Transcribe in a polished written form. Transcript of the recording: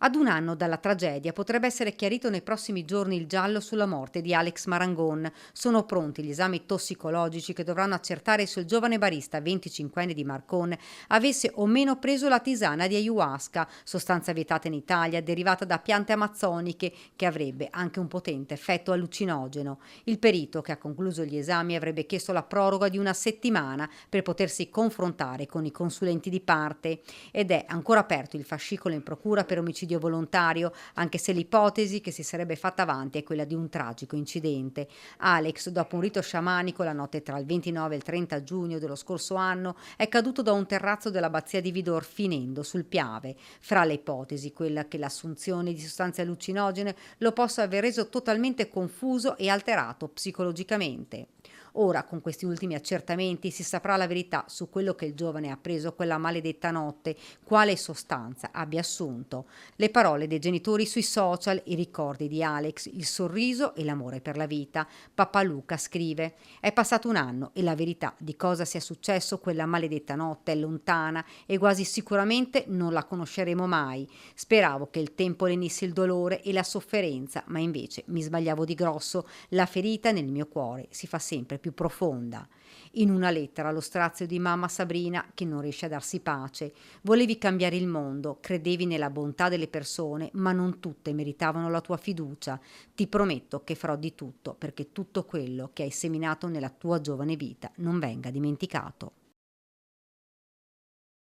Ad un anno dalla tragedia potrebbe essere chiarito nei prossimi giorni il giallo sulla morte di Alex Marangon. Sono pronti gli esami tossicologici che dovranno accertare se il giovane barista 25enne di Marcon avesse o meno preso la tisana di ayahuasca, sostanza vietata in Italia, derivata da piante amazzoniche, che avrebbe anche un potente effetto allucinogeno. Il perito, che ha concluso gli esami, avrebbe chiesto la proroga di una settimana per potersi confrontare con i consulenti di parte. Ed è ancora aperto il fascicolo in procura per omicidio volontario, anche se l'ipotesi che si sarebbe fatta avanti è quella di un tragico incidente. Alex, dopo un rito sciamanico la notte tra il 29 e il 30 giugno dello scorso anno, è caduto da un terrazzo dell'abbazia di Vidor finendo sul Piave. Fra le ipotesi, quella che l'assunzione di sostanze allucinogene lo possa aver reso totalmente confuso e alterato psicologicamente. Ora, con questi ultimi accertamenti, si saprà la verità su quello che il giovane ha preso quella maledetta notte, quale sostanza abbia assunto. Le parole dei genitori sui social, i ricordi di Alex, il sorriso e l'amore per la vita. Papà Luca scrive: È passato un anno e la verità di cosa sia successo quella maledetta notte è lontana e quasi sicuramente non la conosceremo mai. Speravo che il tempo lenisse il dolore e la sofferenza, ma invece mi sbagliavo di grosso. La ferita nel mio cuore si fa sempre più profonda. In una lettera allo strazio di mamma Sabrina, che non riesce a darsi pace: volevi cambiare il mondo, credevi nella bontà delle persone, ma non tutte meritavano la tua fiducia. Ti prometto che farò di tutto perché tutto quello che hai seminato nella tua giovane vita non venga dimenticato.